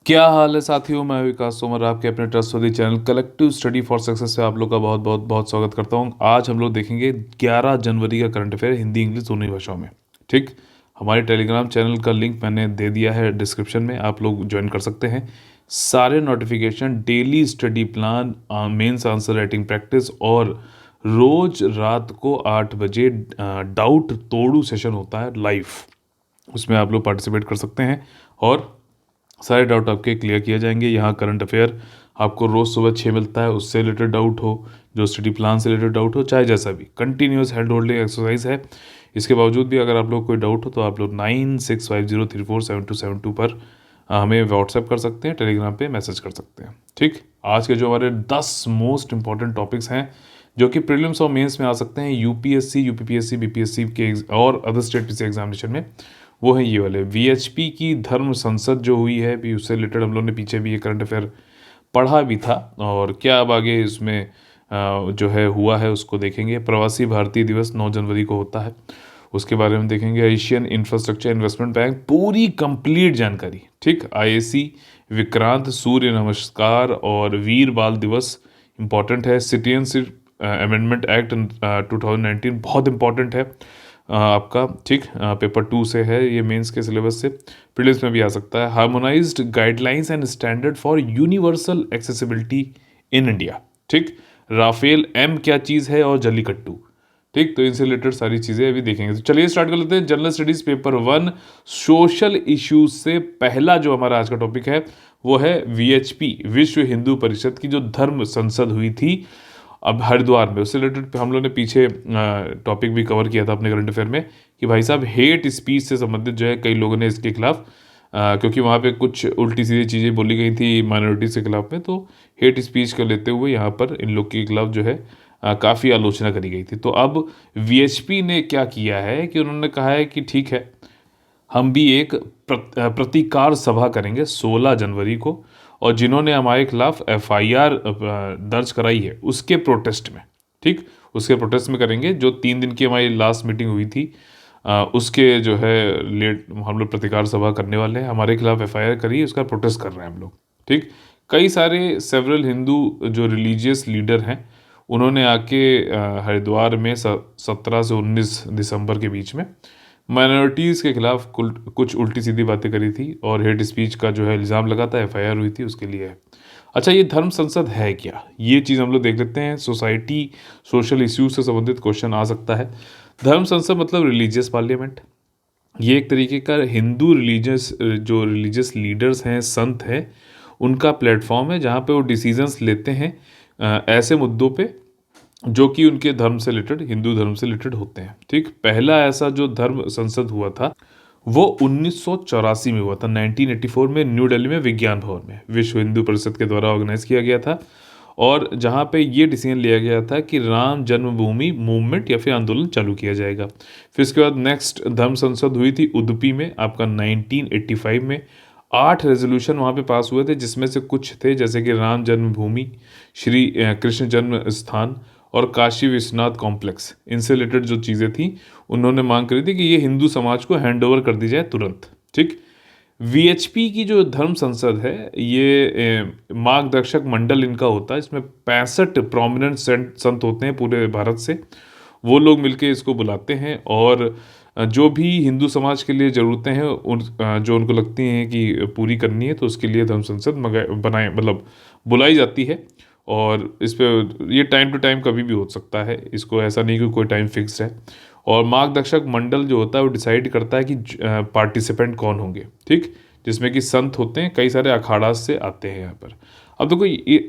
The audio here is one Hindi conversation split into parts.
क्या हाल है साथियों। मैं विकास तोमर आपके अपने trustworthy channel collective study for success से आप लोग का बहुत बहुत बहुत स्वागत करता हूं। आज हम लोग देखेंगे 11 जनवरी का करंट अफेयर हिंदी इंग्लिश दोनों ही भाषाओं में। ठीक, हमारे टेलीग्राम चैनल का लिंक मैंने दे दिया है डिस्क्रिप्शन में, आप लोग ज्वाइन कर सकते हैं। सारे notification, daily study plan, mains answer writing practice और रोज रात को 8 बजे डाउट तोड़ू सेशन होता है लाइव, उसमें आप लोग पार्टिसिपेट कर सकते हैं और सारे डाउट आपके क्लियर किए जाएंगे। यहाँ करंट अफेयर आपको रोज़ सुबह 6 मिलता है, उससे रिलेटेड डाउट हो, जो स्टडी प्लान से रिलेटेड डाउट हो, चाहे जैसा भी, कंटिन्यूस हैंड होल्डिंग एक्सरसाइज है। इसके बावजूद भी अगर आप लोग कोई डाउट हो तो आप लोग 9650347272 पर हमें व्हाट्सएप कर सकते हैं, टेलीग्राम पे मैसेज कर सकते हैं। ठीक, आज के जो हमारे 10 मोस्ट इंपॉर्टेंट टॉपिक्स हैं जो कि प्रीलिम्स और मेंस में आ सकते हैं, यूपीएससी, यूपीपीएससी, बीपीएससी के और अदर स्टेट पीसी एग्जामिनेशन में, वो है ये वाले। वीएचपी की धर्म संसद जो हुई है भी, उससे रिलेटेड हम लोग ने पीछे भी ये करंट अफेयर पढ़ा भी था, और क्या अब आगे इसमें जो है हुआ है उसको देखेंगे। प्रवासी भारतीय दिवस 9 जनवरी को होता है, उसके बारे में देखेंगे। एशियन इंफ्रास्ट्रक्चर इन्वेस्टमेंट बैंक, पूरी कंप्लीट जानकारी। ठीक, आईएसी, विक्रांत सूर्य नमस्कार और वीर बाल दिवस इंपॉर्टेंट है। सिटीजनशिप अमेंडमेंट एक्ट 2019 बहुत इंपॉर्टेंट है आपका। ठीक, पेपर 2 से है ये, मेंस के सिलेबस से, प्रीलिम्स में भी आ सकता है। Harmonised guidelines and standard for universal accessibility in India. ठीक, राफेल एम क्या चीज़ है और जल्लीकट्टू। ठीक, तो इनसे रिलेटेड सारी चीज़ें अभी देखेंगे। तो चलिए स्टार्ट कर लेते हैं। General studies paper 1 social issues से पहला जो हमारा आज का टॉपिक है वो है वीएचपी, विश्व हिंदू परिषद की जो धर्म संसद हुई थी अब हरिद्वार में, उससे रिलेटेड हम लोग ने पीछे टॉपिक भी कवर किया था अपने करंट अफेयर में कि भाई साहब हेट स्पीच से संबंधित जो है कई लोगों ने इसके खिलाफ, क्योंकि वहाँ पे कुछ उल्टी सीधी चीज़ें बोली गई थी माइनॉरिटीज़ के खिलाफ में, तो हेट स्पीच को लेते हुए यहाँ पर इन लोग के खिलाफ जो है काफ़ी आलोचना करी गई थी। तो अब वीएचपी ने क्या किया है कि उन्होंने कहा है कि ठीक है, हम भी एक प्रतिकार सभा करेंगे 16 जनवरी को, और जिन्होंने हमारे खिलाफ एफआईआर दर्ज कराई है उसके प्रोटेस्ट में। ठीक, उसके प्रोटेस्ट में करेंगे। जो 3 दिन की हमारी लास्ट मीटिंग हुई थी उसके जो है लेट हम लोग प्रतिकार सभा करने वाले हैं। हमारे खिलाफ एफआईआर करी, उसका प्रोटेस्ट कर रहे हैं हम लोग। ठीक, कई सारे सेवरल हिंदू जो रिलीजियस लीडर हैं उन्होंने आके हरिद्वार में 17 से 19 दिसंबर के बीच में माइनॉरिटीज़ के खिलाफ कुछ उल्टी सीधी बातें करी थी और हेट स्पीच का जो है इल्ज़ाम लगा था, एफआईआर हुई थी उसके लिए है। अच्छा, ये धर्म संसद है क्या, ये चीज़ हम लोग देख लेते हैं। सोसाइटी सोशल इश्यूज से संबंधित क्वेश्चन आ सकता है। धर्म संसद मतलब रिलीजियस पार्लियामेंट। ये एक तरीके का हिंदू जो रिलीजियस लीडर्स हैं, संत हैं, उनका प्लेटफॉर्म है जहाँ पे वो डिसीजंस लेते हैं ऐसे मुद्दों पे जो कि उनके धर्म से रिलेटेड, हिंदू धर्म से रिलेटेड होते हैं। ठीक, पहला ऐसा जो धर्म संसद हुआ था वो 1984 में हुआ था, 1984 में न्यू दिल्ली में विज्ञान भवन में, विश्व हिंदू परिषद के द्वारा ऑर्गेनाइज किया गया था, और जहाँ पे ये डिसीजन लिया गया था कि राम जन्मभूमि मूवमेंट या फिर आंदोलन चालू किया जाएगा। फिर इसके बाद नेक्स्ट धर्म संसद हुई थी उडुपी में आपका 1985 में। 8 रेजोल्यूशन वहाँ पे पास हुए थे, जिसमें से कुछ थे जैसे कि राम जन्मभूमि, श्री कृष्ण जन्म स्थान और काशी विश्वनाथ कॉम्प्लेक्स। इनसे रिलेटेड जो चीज़ें थी उन्होंने मांग करी थी कि ये हिंदू समाज को हैंड ओवर कर दी जाए तुरंत। ठीक, वीएचपी की जो धर्म संसद है ये मार्गदर्शक मंडल इनका होता है, इसमें 65 प्रोमिनेंट संत होते हैं पूरे भारत से। वो लोग मिलके इसको बुलाते हैं और जो भी हिंदू समाज के लिए ज़रूरतें हैं उन जो उनको लगती हैं कि पूरी करनी है, तो उसके लिए धर्म संसद बनाए मतलब बुलाई जाती है। और इस पर ये टाइम टू टाइम कभी भी हो सकता है, इसको ऐसा नहीं कि कोई टाइम फिक्स है। और मार्गदर्शक मंडल जो होता है वो डिसाइड करता है कि पार्टिसिपेंट कौन होंगे। ठीक, जिसमें कि संत होते हैं, कई सारे अखाड़ा से आते हैं यहाँ पर। अब देखो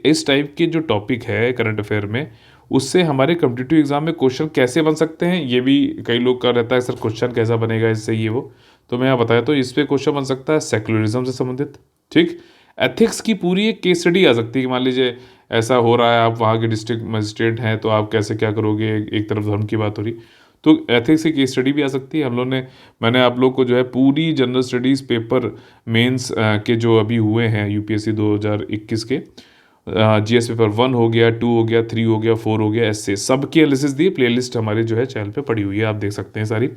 इस टाइप के जो टॉपिक है करंट अफेयर में, उससे हमारे कॉम्पिटिटिव एग्जाम में क्वेश्चन कैसे बन सकते हैं, ये भी कई लोग का रहता है सर क्वेश्चन कैसा बनेगा इससे ये वो। तो मैं यहाँ बताया तो इस पर क्वेश्चन बन सकता है सेकुलरिज्म से संबंधित। ठीक, एथिक्स की पूरी एक केस स्टडी आ सकती है कि मान लीजिए ऐसा हो रहा है, आप वहाँ के डिस्ट्रिक्ट मजिस्ट्रेट हैं तो आप कैसे क्या करोगे, एक तरफ धर्म की बात हो रही, तो एथिक्स की केस स्टडी भी आ सकती है। हम लोग ने मैंने आप लोग को जो है पूरी जनरल स्टडीज़ पेपर मेंस के जो अभी हुए हैं यूपीएससी 2021 के, जीएस पेपर 1 हो गया, 2 हो गया, 3 हो गया, 4 हो गया, ऐसे सबके एनालिसिस दिए, प्लेलिस्ट हमारे जो है चैनल पे पड़ी हुई है, आप देख सकते हैं सारी।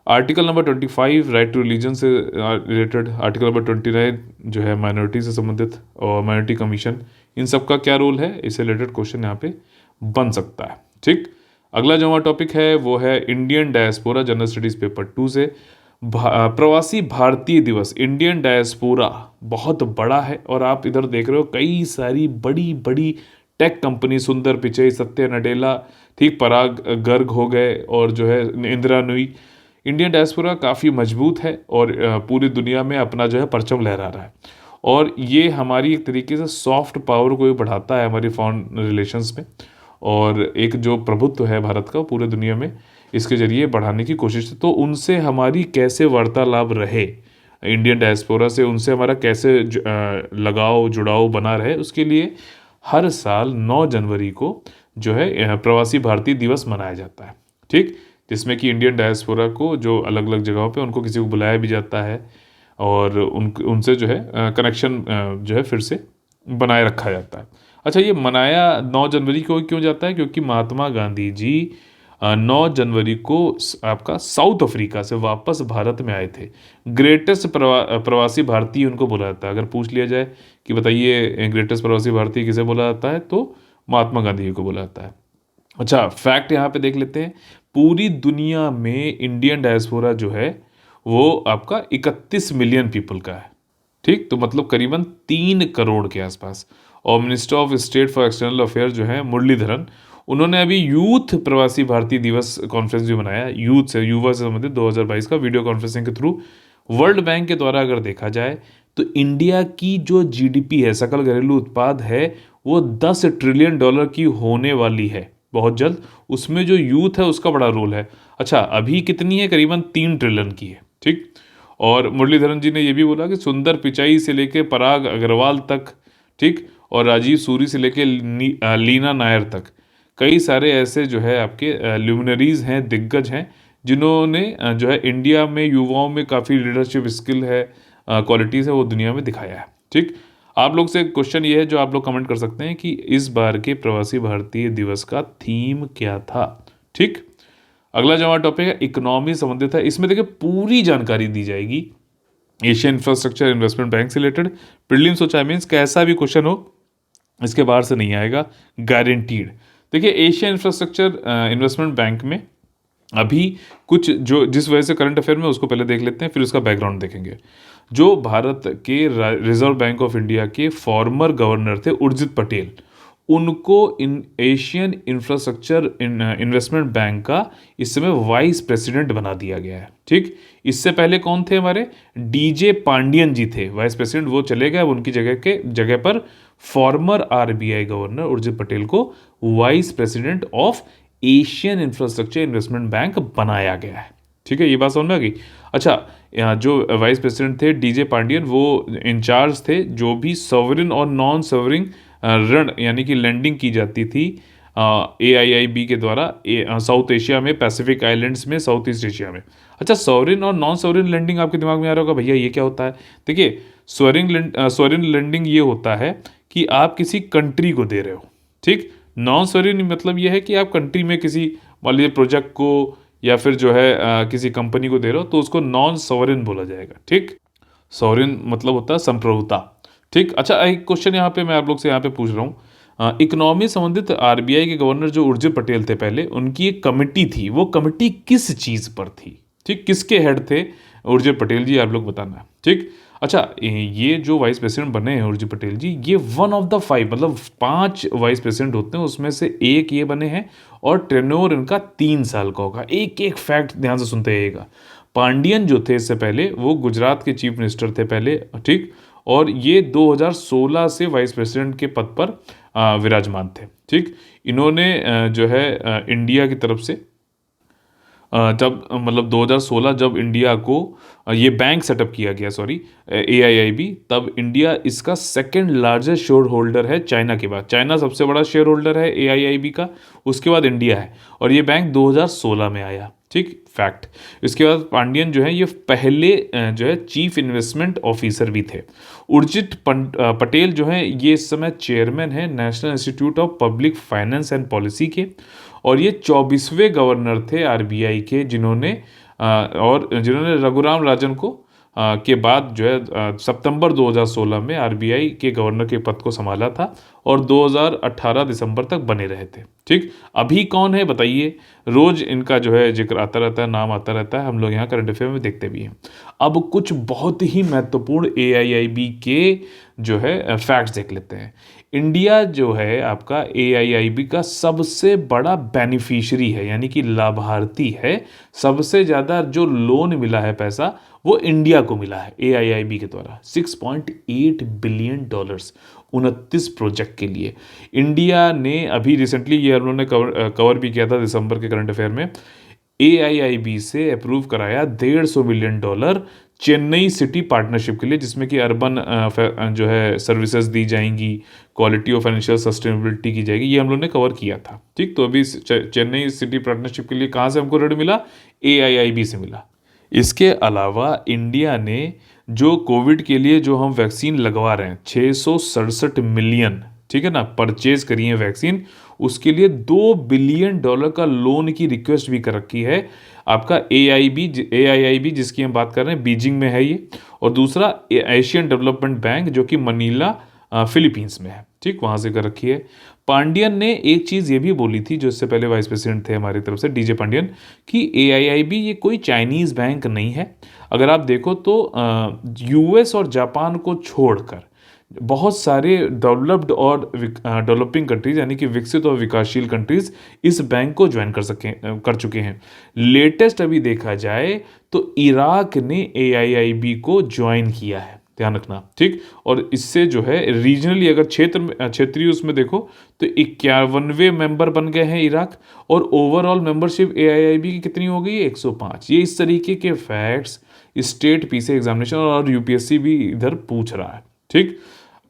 Article number 25 right to religion से रिलेटेड, आर्टिकल नंबर 29 जो है माइनॉरिटी से संबंधित, और माइनॉरिटी कमीशन, इन सब का क्या रोल है, इससे रिलेटेड क्वेश्चन यहाँ पे बन सकता है। ठीक, अगला जो हमारा टॉपिक है वो है Indian diaspora, general studies paper 2 से। प्रवासी भारतीय दिवस, इंडियन डायस्पोरा बहुत बड़ा है, और आप इधर देख रहे हो कई सारी बड़ी बड़ी टेक कंपनी, सुंदर पिचई, सत्य नडेला, ठीक, पराग गर्ग हो गए, और जो है इंदिरा नुई। इंडियन डायस्पोरा काफ़ी मजबूत है और पूरी दुनिया में अपना जो है परचम लहरा रहा है, और ये हमारी एक तरीके से सॉफ्ट पावर को भी बढ़ाता है हमारी फॉरेन रिलेशंस में, और एक जो प्रभुत्व है भारत का पूरे दुनिया में इसके जरिए बढ़ाने की कोशिश है। तो उनसे हमारी कैसे वार्तालाप रहे, इंडियन डायस्पोरा से उनसे हमारा कैसे लगाव जुड़ाव बना रहे, उसके लिए हर साल 9 जनवरी को जो है प्रवासी भारतीय दिवस मनाया जाता है। ठीक, जिसमें कि इंडियन डायस्पोरा को जो अलग अलग जगहों पे उनको किसी को बुलाया भी जाता है, और उनसे जो है कनेक्शन जो है फिर से बनाए रखा जाता है। अच्छा, ये मनाया 9 जनवरी को क्यों जाता है? क्योंकि महात्मा गांधी जी 9 जनवरी को आपका साउथ अफ्रीका से वापस भारत में आए थे। ग्रेटेस्ट प्रवासी भारतीय उनको बोला जाता है। अगर पूछ लिया जाए कि बताइए ग्रेटेस्ट प्रवासी भारतीय किसे बोला जाता है, तो महात्मा गांधी जी को बोला जाता है। अच्छा, फैक्ट यहाँ पे देख लेते हैं। पूरी दुनिया में इंडियन डायस्पोरा जो है वो आपका 31 मिलियन पीपल का है। ठीक, तो मतलब करीबन 3 करोड़ के आसपास। और minister of state for external affair जो है मुरलीधरन, उन्होंने अभी यूथ प्रवासी भारतीय दिवस कॉन्फ्रेंस भी बनाया, यूथ से, युवा से संबंधित 2022 का वीडियो कॉन्फ्रेंसिंग के थ्रू। वर्ल्ड बैंक के द्वारा अगर देखा जाए तो इंडिया की जो जीडीपी है, सकल घरेलू उत्पाद है, वो 10 ट्रिलियन डॉलर की होने वाली है बहुत जल्द। उसमें जो यूथ है उसका बड़ा रोल है। अच्छा, अभी कितनी है? करीबन 3 ट्रिलियन की है। ठीक, और मुरलीधरन जी ने यह भी बोला कि सुंदर पिचाई से लेके पराग अग्रवाल तक, ठीक, और राजीव सूरी से लेके लीना नायर तक, कई सारे ऐसे जो है आपके ल्यूमिनरीज हैं, दिग्गज हैं, जिन्होंने जो है इंडिया में युवाओं में काफ़ी लीडरशिप स्किल है, क्वालिटीज़ है, वो दुनिया में दिखाया है। ठीक, आप लोग से क्वेश्चन ये है जो आप लोग कमेंट कर सकते हैं कि इस बार के प्रवासी भारतीय दिवस का थीम क्या था। ठीक, अगला जो हमारा टॉपिक है इकोनॉमी संबंधित है। इसमें देखिए पूरी जानकारी दी जाएगी एशियन इंफ्रास्ट्रक्चर इन्वेस्टमेंट बैंक से रिलेटेड। प्रीलिम्स हो चाहे मेंस, कैसा भी क्वेश्चन हो इसके बाहर से नहीं आएगा, गारंटीड। देखिए एशियन इंफ्रास्ट्रक्चर इन्वेस्टमेंट बैंक में अभी कुछ जो जिस वजह से करंट अफेयर में, उसको पहले देख लेते हैं, फिर उसका बैकग्राउंड देखेंगे। जो भारत के रिजर्व बैंक ऑफ इंडिया के फॉर्मर गवर्नर थे उर्जित पटेल, उनको इन एशियन इंफ्रास्ट्रक्चर इन्वेस्टमेंट बैंक का इस समय वाइस प्रेसिडेंट बना दिया गया है। ठीक, इससे पहले कौन थे? हमारे डीजे पांडियन जी थे वाइस प्रेसिडेंट, वो चले गए। उनकी जगह पर former RBI governor Urjit Patel को vice president of Asian Infrastructure Investment Bank बनाया गया है। ठीक है, ये बात समझ में आ गई। अच्छा, यहाँ जो वाइस प्रेसिडेंट थे डीजे पांडियन, वो इंचार्ज थे जो भी सॉवरिन और नॉन सॉवरिन ऋण यानी कि लेंडिंग की जाती थी AIIB के द्वारा साउथ एशिया में, पैसिफिक आइलैंड्स में, साउथ ईस्ट एशिया में। अच्छा, सॉवरिन और नॉन सॉवरिन लेंडिंग आपके दिमाग में आ रहा होगा, भैया ये क्या होता है? देखिए, सॉवरिन लेंडिंग ये होता है कि आप किसी कंट्री को दे रहे हो। ठीक, नॉन सॉवरिन मतलब ये है कि आप कंट्री में किसी, मान लीजिए प्रोजेक्ट को या फिर जो है किसी कंपनी को दे रहे हो, तो उसको नॉन सॉवरिन बोला जाएगा। ठीक, सॉवरिन मतलब होता है संप्रभुता। ठीक, अच्छा, एक क्वेश्चन यहाँ पे मैं आप लोग से यहाँ पे पूछ रहा हूँ। इकोनॉमी संबंधित आरबीआई के गवर्नर जो उर्जित पटेल थे पहले, उनकी एक कमिटी थी, वो कमिटी किस चीज़ पर थी? ठीक, किसके हेड थे उर्जित पटेल जी, आप लोग बताना। ठीक, अच्छा, ये जो वाइस प्रेसिडेंट बने हैं उर्जित पटेल जी, ये 1 ऑफ द 5, मतलब 5 वाइस प्रेसिडेंट होते हैं, उसमें से एक ये बने हैं, और टेन्योर इनका 3 साल का होगा। एक एक फैक्ट ध्यान से सुनते रहिएगा। पांडियन जो थे इससे पहले, वो गुजरात के चीफ मिनिस्टर थे पहले। ठीक, और ये 2016 से वाइस प्रेसिडेंट के पद पर विराजमान थे। ठीक, इन्होंने जो है इंडिया की तरफ से जब मतलब 2016 जब इंडिया को ये बैंक सेटअप किया गया, सॉरी AIIB, तब इंडिया इसका सेकंड लार्जेस्ट शेयर होल्डर है चाइना के बाद। चाइना सबसे बड़ा शेयर होल्डर है AIIB का, उसके बाद इंडिया है, और ये बैंक 2016 में आया। ठीक, फैक्ट। इसके बाद पांडियन जो है ये पहले जो है चीफ इन्वेस्टमेंट ऑफिसर भी थे। उर्जित पटेल जो है ये इस समय चेयरमैन है national institute of public finance and policy के, और ये 24वें गवर्नर थे आरबीआई के, जिन्होंने और जिन्होंने रघुराम राजन को के बाद जो है सितंबर 2016 में आरबीआई के गवर्नर के पद को संभाला था और 2018 दिसंबर तक बने रहे थे। ठीक, अभी कौन है बताइए? रोज इनका जो है जिक्र आता रहता है, नाम आता रहता है, हम लोग यहाँ करंट अफेयर में देखते भी हैं। अब कुछ बहुत ही महत्वपूर्ण एआईआईबी के जो है फैक्ट्स देख लेते हैं। इंडिया जो है आपका एआईआईबी का सबसे बड़ा बेनिफिशियरी है, यानी कि लाभार्थी है। सबसे ज़्यादा जो लोन मिला है पैसा वो इंडिया को मिला है एआईआईबी के द्वारा, $6.8 बिलियन 29 प्रोजेक्ट के लिए। इंडिया ने अभी रिसेंटली ये हम लोगों ने कवर भी किया था दिसंबर के करंट अफेयर में, एआईआईबी से अप्रूव कराया $150 मिलियन चेन्नई सिटी पार्टनरशिप के लिए, जिसमें कि अर्बन जो है सर्विसेज दी जाएंगी, क्वालिटी ऑफ फाइनेंशियल सस्टेनेबिलिटी की जाएगी। ये हम लोग ने कवर किया था। ठीक, तो अभी चेन्नई सिटी पार्टनरशिप के लिए कहाँ से हमको ऋण मिला? एआईआईबी से मिला। इसके अलावा इंडिया ने जो कोविड के लिए जो हम वैक्सीन लगवा रहे हैं 667 मिलियन, ठीक है ना, परचेज करी है वैक्सीन, उसके लिए $2 बिलियन का लोन की रिक्वेस्ट भी कर रखी है। आपका एआईआईबी जिसकी हम बात कर रहे हैं बीजिंग में है ये, और दूसरा एशियन डेवलपमेंट बैंक जो कि मनीला फिलीपींस में है। ठीक, वहाँ से कर रखी है। पांडियन ने एक चीज़ ये भी बोली थी, जो इससे पहले वाइस प्रेसिडेंट थे हमारी तरफ से, डीजे पांडियन, कि एआईआईबी ये कोई चाइनीज़ बैंक नहीं है। अगर आप देखो तो यूएस और जापान को छोड़कर बहुत सारे डेवलप्ड और डेवलपिंग कंट्रीज, यानी कि विकसित और विकासशील कंट्रीज, इस बैंक को ज्वाइन कर चुके हैं। लेटेस्ट अभी देखा जाए तो इराक ने एआईआईबी को ज्वाइन किया है, ध्यान रखना। ठीक, और इससे जो है रीजनली अगर क्षेत्रीय उसमें देखो तो 51वें मेंबर बन गए हैं इराक, और ओवरऑल मेंबरशिप एआईआईबी की कितनी हो गई है? 105। ये इस तरीके के फैक्ट्स स्टेट पीसी एग्जामिनेशन और यूपीएससी भी इधर पूछ रहा है। ठीक,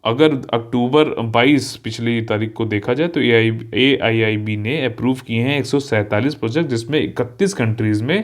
अगर अक्टूबर 22 पिछली तारीख को देखा जाए तो एआईआईबी ने अप्रूव किए हैं 147 प्रोजेक्ट, जिसमें 31 कंट्रीज में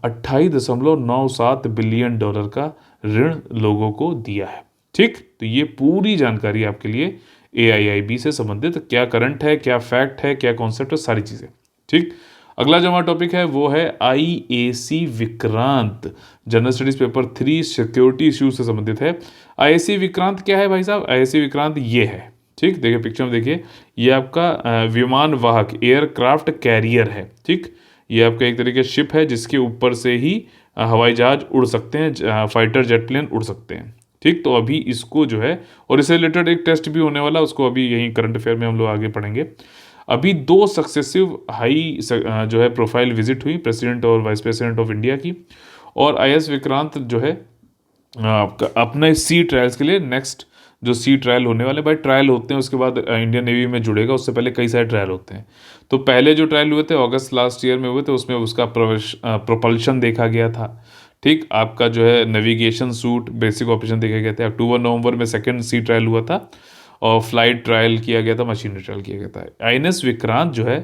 $28.97 बिलियन का ऋण लोगों को दिया है। ठीक, तो ये पूरी जानकारी आपके लिए एआईआईबी से संबंधित, क्या करंट है, क्या फैक्ट है, क्या कॉन्सेप्ट है, सारी चीज़ें। ठीक, अगला जो हमारा टॉपिक है वो है IAC Vikrant, general studies paper 3 security issues से संबंधित है। आईएसी विक्रांत क्या है भाई साहब? आईएसी विक्रांत ये है, ठीक, देखिए पिक्चर में देखिए, ये आपका विमान वाहक एयरक्राफ्ट कैरियर है। ठीक, ये आपका एक तरीके शिप है जिसके ऊपर से ही हवाई जहाज उड़ सकते हैं, फाइटर जेट प्लेन उड़ सकते हैं। ठीक, तो अभी इसको जो है, और इससे रिलेटेड एक टेस्ट भी होने वाला, उसको अभी यहीं करंट अफेयर में हम लोग आगे पढ़ेंगे। अभी 2 सक्सेसिव हाई जो है प्रोफाइल विजिट हुई, प्रेसिडेंट और वाइस प्रेसिडेंट ऑफ इंडिया की, और आईएस विक्रांत जो है आपका अपने सी ट्रायल्स के लिए, नेक्स्ट जो सी ट्रायल होने वाले, भाई ट्रायल होते हैं उसके बाद इंडियन नेवी में जुड़ेगा, उससे पहले कई सारे ट्रायल होते हैं। तो पहले जो ट्रायल हुए थे अगस्त लास्ट ईयर में हुए थे, उसमें उसका प्रोपल्शन देखा गया था। ठीक, आपका जो है नेविगेशन सूट बेसिक ऑपरेशन देखे गए थे। अक्टूबर नवंबर में सेकंड सी ट्रायल हुआ था, और फ्लाइट ट्रायल किया गया था, मशीनरी ट्रायल किया गया था। आईएनएस विक्रांत जो है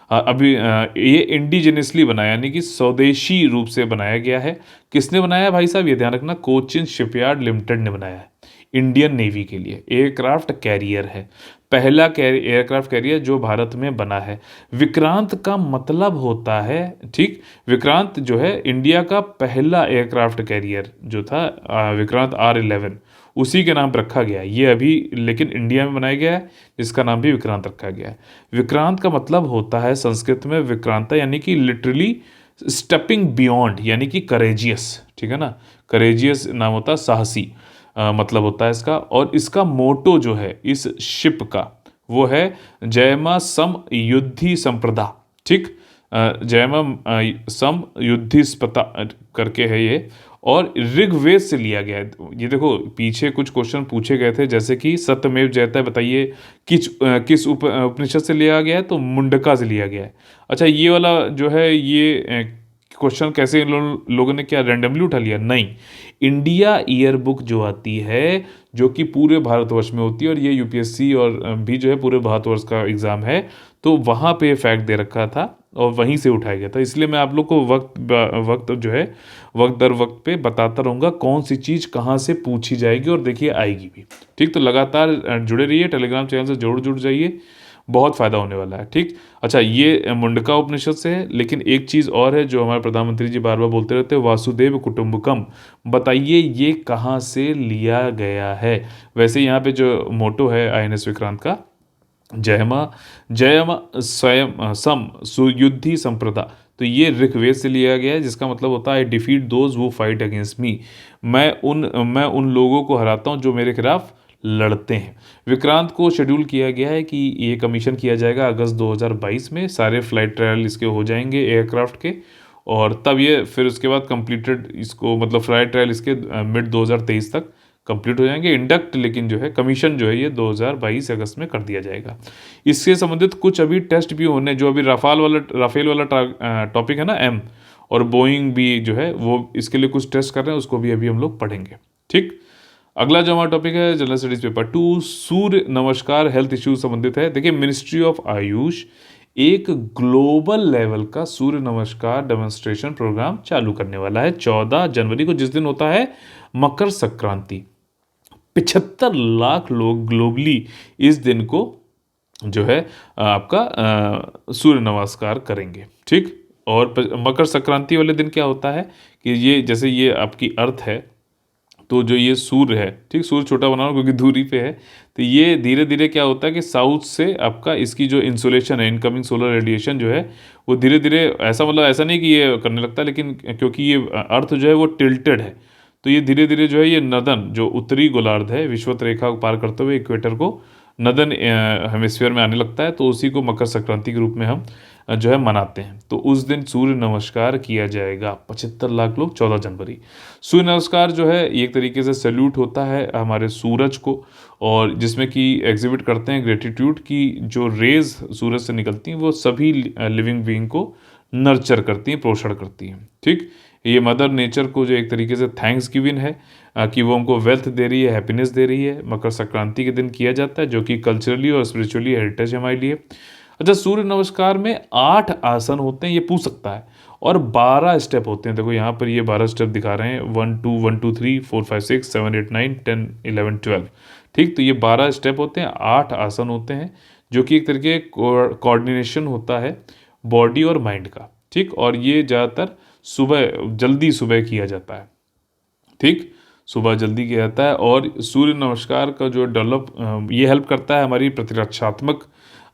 अभी ये इंडिजिनियसली बना, यानी कि स्वदेशी रूप से बनाया गया है। किसने बनाया भाई साहब? ये ध्यान रखना, कोचिन शिपयार्ड लिमिटेड ने बनाया है इंडियन नेवी के लिए। एयरक्राफ्ट कैरियर है, पहला एयरक्राफ्ट कैरियर जो भारत में बना है। विक्रांत का मतलब होता है, ठीक, विक्रांत जो है इंडिया का पहला एयरक्राफ्ट कैरियर जो था, विक्रांत R11, उसी के नाम पर रखा गया है। ये अभी लेकिन इंडिया में बनाया गया है, जिसका नाम भी विक्रांत रखा गया है। विक्रांत का मतलब होता है संस्कृत में विक्रांता, यानी कि लिटरली स्टेपिंग बियॉन्ड, यानी कि करेजियस। ठीक है ना, करेजियस नाम होता है, साहसी मतलब होता है इसका। और इसका मोटो जो है इस शिप का वो है जयमा सम युद्धि संप्रदा। ठीक, जयमा सम युद्धि स्पता करके है ये, और ऋग्वेद से लिया गया है। ये देखो पीछे कुछ क्वेश्चन पूछे गए थे, जैसे कि सत्यमेव जयते बताइए किस उपनिषद से लिया गया है? तो मुंडका से लिया गया है। अच्छा, ये वाला जो है ये क्वेश्चन कैसे इन लोगों ने क्या रैंडमली उठा लिया? नहीं, इंडिया ईयर बुक जो आती है, जो कि पूरे भारतवर्ष में होती है, और ये यूपीएससी और भी जो है पूरे भारतवर्ष का एग्जाम है, तो वहाँ पे फैक्ट दे रखा था और वहीं से उठाया गया था। इसलिए मैं आप लोग को वक्त जो है वक्त दर वक्त पे बताता रहूँगा कौन सी चीज़ कहाँ से पूछी जाएगी, और देखिए आएगी भी। ठीक, तो लगातार जुड़े रहिए, टेलीग्राम चैनल से जरूर जुड़ जाइए। बहुत फायदा होने वाला है। ठीक, अच्छा, ये मुंडका उपनिषद से है, लेकिन एक चीज़ और है जो हमारे प्रधानमंत्री जी बार बार बोलते रहते हैं, वासुदेव कुटुंबकम। बताइए ये कहाँ से लिया गया है? वैसे यहाँ पे जो मोटो है INS विक्रांत का, जयमा जयम स्वयं सम सुयुद्धि संप्रदा, तो ये ऋग्वेद से लिया गया है, जिसका मतलब होता है आई डिफीट दोज वो फाइट अगेंस्ट मी। मैं उन लोगों को हराता हूँ जो मेरे खिलाफ लड़ते हैं। विक्रांत को शेड्यूल किया गया है कि ये कमीशन किया जाएगा अगस्त 2022 में, सारे फ्लाइट ट्रायल इसके हो जाएंगे एयरक्राफ्ट के, और तब ये फिर उसके बाद कंप्लीटेड इसको मतलब फ्लाइट ट्रायल इसके मिड 2023 तक कंप्लीट हो जाएंगे। इंडक्ट लेकिन जो है कमीशन जो है ये 2022 अगस्त में कर दिया जाएगा। इससे संबंधित कुछ अभी टेस्ट भी होने, जो अभी राफेल वाला टॉपिक है ना, और बोइंग भी जो है वो इसके लिए कुछ टेस्ट कर रहे हैं, उसको भी अभी हम लोग पढ़ेंगे। ठीक, अगला जो हमारा टॉपिक है जनरल स्टडीज पेपर 2, सूर्य नमस्कार हेल्थ इश्यूज संबंधित है। देखिए, मिनिस्ट्री ऑफ आयुष एक ग्लोबल लेवल का सूर्य नमस्कार डेमोन्स्ट्रेशन प्रोग्राम चालू करने वाला है 14 जनवरी को, जिस दिन होता है मकर संक्रांति। 75 लाख लोग ग्लोबली इस दिन को जो है आपका सूर्य नमस्कार करेंगे। ठीक, और मकर संक्रांति वाले दिन क्या होता है कि ये जैसे ये आपकी अर्थ है, तो जो ये सूर्य है, ठीक, सूर्य छोटा बना रहा हूं क्योंकि दूरी पे है, तो ये धीरे धीरे क्या होता है कि साउथ से आपका इसकी जो इंसोलेशन है, इनकमिंग सोलर रेडिएशन जो है वो धीरे धीरे, ऐसा मतलब ऐसा नहीं कि ये करने लगता है, लेकिन क्योंकि ये अर्थ जो है वो टिल्टेड है, तो ये धीरे धीरे जो है ये नदन जो उत्तरी गोलार्ध है विषुवत रेखा को पार करते हुए इक्वेटर को नदन हेमिस्फीयर में आने लगता है, तो उसी को मकर संक्रांति के रूप में हम जो है मनाते हैं। तो उस दिन सूर्य नमस्कार किया जाएगा, 75 लाख लोग 14 जनवरी। सूर्य नमस्कार जो है एक तरीके से सैल्यूट होता है हमारे सूरज को, और जिसमें कि एग्जिबिट करते हैं ग्रेटिट्यूड की जो रेज सूरज से निकलती हैं वो सभी लिविंग बीइंग को नर्चर करती हैं, पोषण करती हैं। ठीक, ये मदर नेचर को जो एक तरीके से थैंक्स गिविंग है कि वो हमको वेल्थ दे रही है, हैप्पीनेस दे रही है। मकर संक्रांति के दिन किया जाता है, जो कि कल्चरली और स्पिरिचुअली हेरिटेज है हमारे लिए। अच्छा, सूर्य नमस्कार में 8 आसन होते हैं, ये पूछ सकता है, और 12 स्टेप होते हैं। देखो यहाँ पर ये 12 स्टेप दिखा रहे हैं, 1 2 1 2 3 4 5 6 7 8 9 10 11 12। ठीक, तो ये 12 स्टेप होते हैं, 8 आसन होते हैं, जो कि एक तरीके कोऑर्डिनेशन होता है बॉडी और माइंड का। ठीक, और ये ज़्यादातर जल्दी सुबह किया जाता है। ठीक, सुबह जल्दी किया जाता है, और सूर्य नमस्कार का जो ये हेल्प करता है हमारी प्रतिरक्षात्मक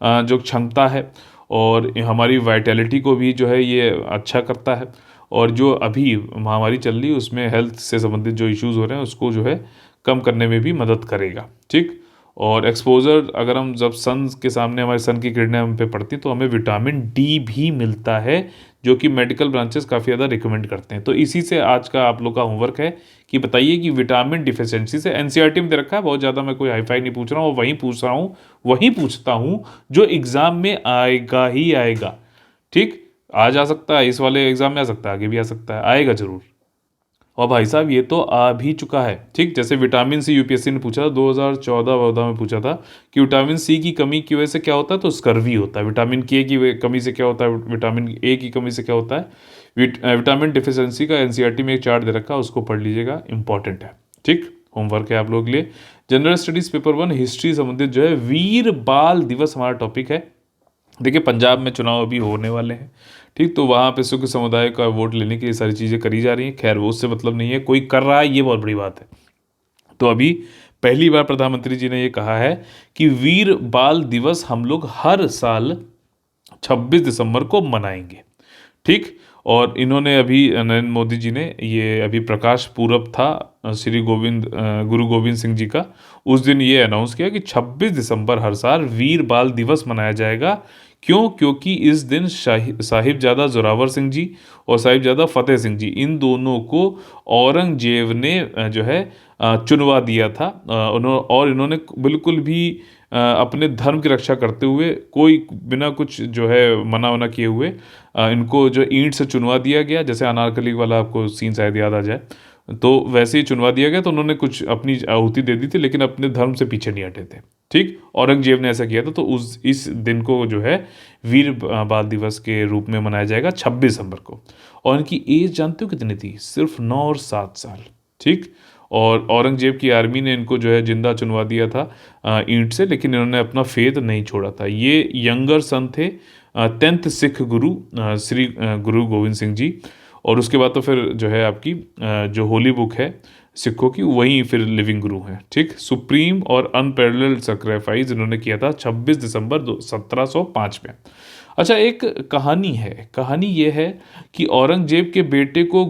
जो क्षमता है, और हमारी वाइटैलिटी को भी जो है ये अच्छा करता है, और जो अभी महामारी चल रही है उसमें हेल्थ से संबंधित जो इश्यूज हो रहे हैं उसको जो है कम करने में भी मदद करेगा। ठीक, और एक्सपोजर अगर हम जब सन के सामने हमारे सन की किरणें हम पे पड़ती तो हमें विटामिन डी भी मिलता है, जो कि मेडिकल ब्रांचेस काफ़ी ज़्यादा रिकमेंड करते हैं। तो इसी से आज का आप लोग का होमवर्क है कि बताइए कि विटामिन डिफिशियंसी से, एनसीईआरटी में दे रखा है, बहुत ज़्यादा मैं कोई हाईफाई नहीं पूछ रहा हूँ, वहीं पूछ रहा हूँ, वहीं पूछता हूँ जो एग्ज़ाम में आएगा ही आएगा। ठीक, आज आ सकता है, इस वाले एग्ज़ाम में आ सकता है, आगे भी आ सकता है, आएगा जरूर। और भाई साहब ये तो आ भी चुका है। ठीक, जैसे विटामिन सी यूपीएससी ने पूछा था 2014 में पूछा था कि विटामिन सी की कमी की वजह से क्या होता है, तो स्कर्वी होता है। विटामिन के की कमी से क्या होता है, विटामिन ए की कमी से क्या होता है, विटामिन डिफिशियंसी का एनसीईआरटी में एक चार्ट दे रखा है, उसको पढ़ लीजिएगा, इंपॉर्टेंट है। ठीक, होमवर्क है आप लोगों के लिए। जनरल स्टडीज पेपर 1 हिस्ट्री संबंधित जो है वीर बाल दिवस हमारा टॉपिक है। देखिए, पंजाब में चुनाव अभी होने वाले हैं। ठीक, तो वहाँ पे सिख समुदाय का वोट लेने के लिए सारी चीज़ें करी जा रही हैं। खैर, वो उससे मतलब नहीं है, कोई कर रहा है ये बहुत बड़ी बात है। तो अभी पहली बार प्रधानमंत्री जी ने ये कहा है कि वीर बाल दिवस हम लोग हर साल 26 दिसंबर को मनाएंगे। ठीक, और इन्होंने अभी नरेंद्र मोदी जी ने ये अभी प्रकाश पूरब था गुरु गोविंद सिंह जी का, उस दिन ये अनाउंस किया कि 26 दिसंबर हर साल वीर बाल दिवस मनाया जाएगा। क्यों? क्योंकि इस दिन साहिबजादा जोरावर सिंह जी और साहिबजादा फतेह सिंह जी, इन दोनों को औरंगजेब ने जो है चुनवा दिया था। और इन्होंने बिल्कुल भी अपने धर्म की रक्षा करते हुए, कोई बिना कुछ जो है मना वना किए हुए इनको जो ईंट से चुनवा दिया गया, जैसे अनारकली वाला आपको सीन शायद याद आ जाए, तो वैसे ही चुनवा दिया गया। तो उन्होंने कुछ अपनी आहुति दे दी थी, लेकिन अपने धर्म से पीछे नहीं हटे थे। ठीक, औरंगजेब ने ऐसा किया था, तो इस दिन को जो है वीर बाल दिवस के रूप में मनाया जाएगा 26 दिसंबर को। और इनकी एज जानते हो कितनी थी? सिर्फ 9 और 7 साल। ठीक, और औरंगजेब की आर्मी ने इनको जो है जिंदा चुनवा दिया था ईंट से, लेकिन इन्होंने अपना फेथ नहीं छोड़ा था। ये यंगर सन थे 10th सिख गुरु श्री गुरु गोविंद सिंह जी। और उसके बाद तो फिर जो है आपकी जो होली बुक है सिखों की, वही फिर लिविंग गुरु हैं। ठीक, सुप्रीम और अनपैरेलल्ड सैक्रिफाइस इन्होंने किया था 26 दिसंबर 1705 में। अच्छा, एक कहानी है, कहानी ये है कि औरंगजेब के बेटे को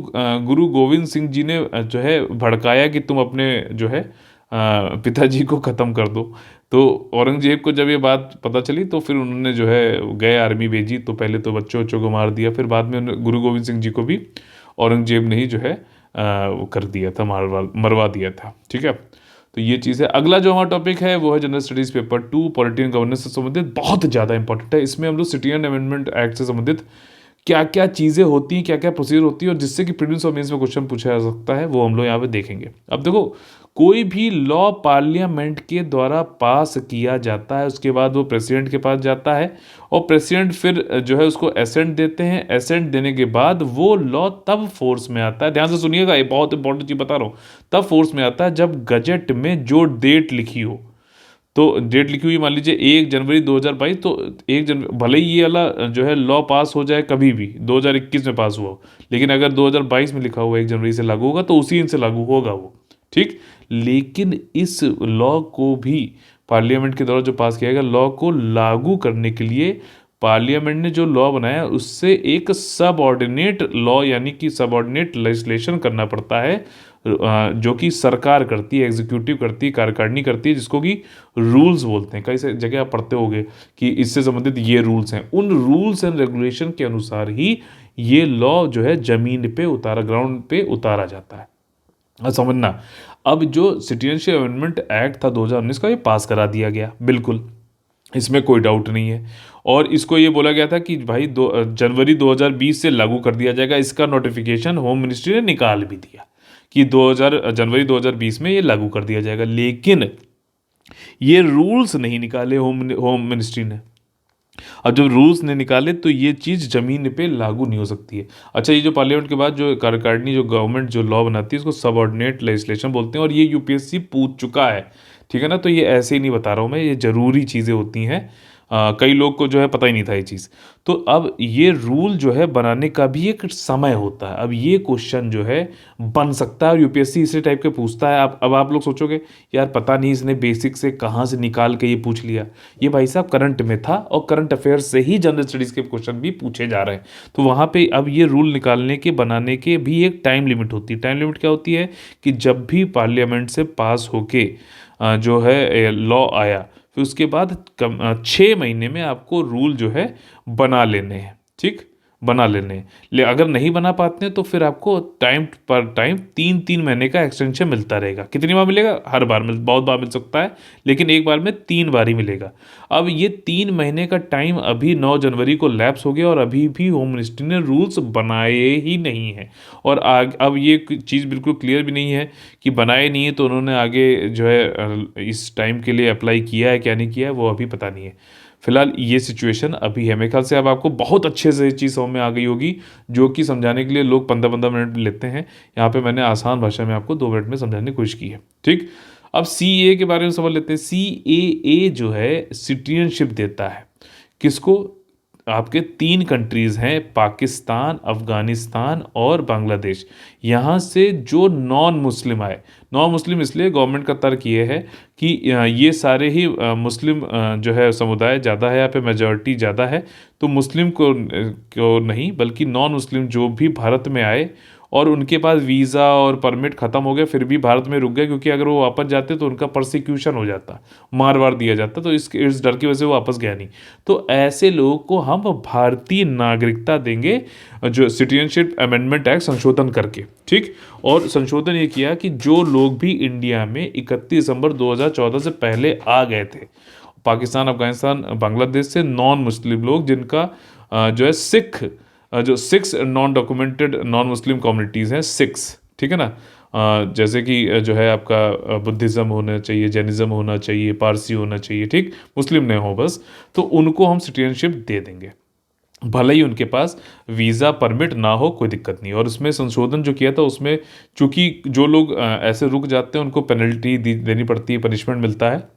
गुरु गोविंद सिंह जी ने जो है भड़काया कि तुम अपने जो है पिताजी को ख़त्म कर दो। तो औरंगजेब को जब ये बात पता चली तो फिर उन्होंने जो है गए आर्मी भेजी, तो पहले तो बच्चों बच्चों को मार दिया, फिर बाद में गुरु गोविंद सिंह जी को भी औरंगजेब ने ही जो है वो कर दिया था, मरवा दिया था। ठीक है, तो ये चीज़ है। अगला जो हमारा टॉपिक है वो है general studies paper 2 polity and governance से संबंधित, बहुत ज़्यादा इंपॉर्टेंट है। इसमें हम लोग सिटीजन अमेंडमेंट एक्ट से संबंधित क्या क्या चीज़ें होती हैं, क्या क्या प्रोसीजर होती है, और जिससे कि प्रीलिम्स और मेंस में क्वेश्चन पूछा जा सकता है, वो हम लोग यहाँ पे देखेंगे। अब देखो, कोई भी लॉ पार्लियामेंट के द्वारा पास किया जाता है, उसके बाद वो प्रेसिडेंट के पास जाता है, और प्रेसिडेंट फिर जो है उसको एसेंट देते हैं। एसेंट देने के बाद वो लॉ तब फोर्स में आता है, ध्यान से सुनिएगा, ये बहुत इंपॉर्टेंट चीज़ बता रहा हूँ, तब फोर्स में आता है जब गजट में जो डेट लिखी हो। तो डेट लिखी हुई मान लीजिए 1 जनवरी 2022, तो 1 जनवरी, भले ही ये वाला जो है लॉ पास हो जाए कभी भी 2021 में पास हुआ हो, लेकिन अगर 2022 में लिखा हुआ 1 जनवरी से लागू होगा तो उसी दिन से लागू होगा वो। ठीक, लेकिन इस लॉ को भी पार्लियामेंट के द्वारा जो पास किया गया, लॉ को लागू करने के लिए पार्लियामेंट ने जो लॉ बनाया उससे एक सबऑर्डिनेट लॉ यानी कि सबऑर्डिनेट लेजिस्लेशन करना पड़ता है, जो कि सरकार करती है, एग्जीक्यूटिव करती है, कार्यकारिणी करती है, जिसको कि रूल्स बोलते हैं। कई से जगह आप पढ़ते होंगे कि इससे संबंधित ये रूल्स हैं। उन रूल्स एंड रेगुलेशन के अनुसार ही ये लॉ जो है जमीन पे उतारा, ग्राउंड पे उतारा जाता है। समझना, अब जो सिटीजनशिप अमेंडमेंट एक्ट था 2019 का, ये पास करा दिया गया, बिल्कुल इसमें कोई डाउट नहीं है। और इसको ये बोला गया था कि भाई 2 जनवरी 2020 से लागू कर दिया जाएगा। इसका नोटिफिकेशन होम मिनिस्ट्री ने निकाल भी दिया कि 2000 जनवरी 2020 में ये लागू कर दिया जाएगा, लेकिन ये रूल्स नहीं निकाले होम मिनिस्ट्री ने। अब जब रूल्स ने निकाले तो ये चीज़ ज़मीन पे लागू नहीं हो सकती है। अच्छा, ये जो पार्लियामेंट के बाद जो कार्यकारिणी, जो गवर्नमेंट जो लॉ बनाती है, इसको सबऑर्डिनेट लेजिस्लेशन बोलते हैं, और ये यूपीएससी पूछ चुका है। ठीक है ना, तो ये ऐसे ही नहीं बता रहा हूँ मैं, ये ज़रूरी चीज़ें होती हैं। कई लोग को जो है पता ही नहीं था ये चीज़। तो अब ये रूल जो है बनाने का भी एक समय होता है। अब ये क्वेश्चन जो है बन सकता है और यूपीएससी इसी टाइप के पूछता है। अब आप लोग सोचोगे यार पता नहीं इसने बेसिक से कहाँ से निकाल के ये पूछ लिया। ये भाई साहब करंट में था, और करंट अफेयर्स से ही जनरल स्टडीज़ के क्वेश्चन भी पूछे जा रहे हैं। तो वहाँ पे अब ये रूल निकालने के, बनाने के भी एक टाइम लिमिट होती है। टाइम लिमिट क्या होती है कि जब भी पार्लियामेंट से पास होके जो है लॉ आया, फिर उसके बाद 6 महीने में आपको रूल जो है बना लेने हैं। ठीक, बना लेने हैं। अगर नहीं बना पाते हैं तो फिर आपको टाइम पर टाइम 3-3 महीने का एक्सटेंशन मिलता रहेगा। कितनी बार मिलेगा? हर बार बहुत बार मिल सकता है, लेकिन एक बार में 3 बार ही मिलेगा। अब ये 3 महीने का टाइम अभी 9 जनवरी को लैप्स हो गया, और अभी भी होम मिनिस्ट्री ने रूल्स बनाए ही नहीं हैं। और अब ये चीज़ बिल्कुल क्लियर भी नहीं है कि बनाए नहीं है तो उन्होंने आगे जो है इस टाइम के लिए अप्लाई किया है क्या नहीं किया है, वो अभी पता नहीं है। फिलहाल ये सिचुएशन अभी है। मेरे ख्याल से अब आपको बहुत अच्छे से ये चीज़ समझ में आ गई होगी, जो कि समझाने के लिए लोग 15-15 मिनट लेते हैं। यहाँ पे मैंने आसान भाषा में आपको 2 मिनट में समझाने की कोशिश की है। ठीक, अब CAA के बारे में समझ लेते हैं। CAA जो है सिटीजनशिप देता है किसको? आपके 3 कंट्रीज़ हैं, पाकिस्तान, अफ़गानिस्तान और बांग्लादेश। यहाँ से जो नॉन मुस्लिम आए, नॉन मुस्लिम इसलिए गवर्नमेंट का तर्क ये है कि ये सारे ही मुस्लिम जो है समुदाय ज़्यादा है, यहाँ पे मेजॉरिटी ज़्यादा है, तो मुस्लिम को नहीं बल्कि नॉन मुस्लिम जो भी भारत में आए और उनके पास वीज़ा और परमिट ख़त्म हो गया फिर भी भारत में रुक गए, क्योंकि अगर वो वापस जाते तो उनका प्रोसिक्यूशन हो जाता, मार वार दिया जाता, तो इस डर की वजह से वो वापस गया नहीं। तो ऐसे लोगों को हम भारतीय नागरिकता देंगे, जो सिटीजनशिप अमेंडमेंट एक्ट संशोधन करके। ठीक, और संशोधन ये किया कि जो लोग भी इंडिया में 31 दिसंबर 2014 से पहले आ गए थे, पाकिस्तान, अफगानिस्तान, बांग्लादेश से, नॉन मुस्लिम लोग जिनका जो है जो 6 non documented non Muslim communities हैं, 6, ठीक है ना, जैसे कि जो है आपका बुद्धिज़्म होना चाहिए, जैनिज़्म होना चाहिए, पारसी होना चाहिए, ठीक, मुस्लिम नहीं हो बस, तो उनको हम सिटीजनशिप दे देंगे। भले ही उनके पास वीज़ा परमिट ना हो, कोई दिक्कत नहीं। और उसमें संशोधन जो किया था उसमें, चूंकि जो लोग ऐसे रुक जाते हैं उनको पेनल्टी देनी पड़ती है, पनिशमेंट मिलता है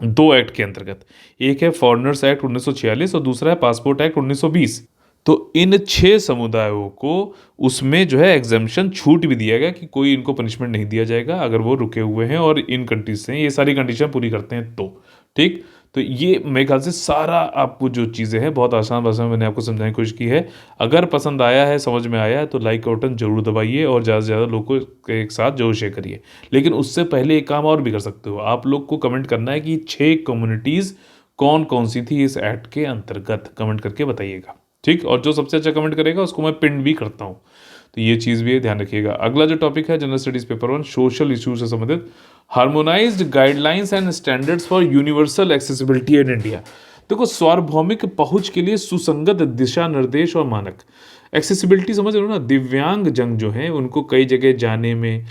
दो एक्ट के अंतर्गत। एक है फॉरेनर्स एक्ट 1946 और दूसरा है पासपोर्ट एक्ट 1920। तो इन छह समुदायों को उसमें जो है एग्जाम्पशन छूट भी दिया गया कि कोई इनको पनिशमेंट नहीं दिया जाएगा अगर वो रुके हुए हैं और इन कंट्रीज से ये सारी कंडीशन पूरी करते हैं तो। ठीक। तो ये मेरे ख्याल से सारा आपको जो चीज़ें हैं बहुत आसान भाषा में मैंने आपको समझाने की कोशिश की है। अगर पसंद आया है, समझ में आया है, तो लाइक का बटन जरूर दबाइए और ज़्यादा से ज़्यादा लोगों के एक साथ जरूर शेयर करिए। लेकिन उससे पहले एक काम और भी कर सकते हो, आप लोग को कमेंट करना है कि छः कम्युनिटीज़ कौन कौन सी थी इस एक्ट के अंतर्गत, कमेंट करके बताइएगा। ठीक। और जो सबसे अच्छा कमेंट करेगा उसको मैं पिन भी करता हूँ। तो ये चीज़ भी ध्यान रखिएगा। अगला जो टॉपिक है general studies paper 1 social issues से संबंधित, harmonised guidelines and standards for universal accessibility in India. देखो, सार्वभौमिक पहुंच के लिए सुसंगत दिशा निर्देश और मानक। एक्सेसिबिलिटी समझ रहे हो ना, दिव्यांग जन जो हैं उनको कई जगह जाने में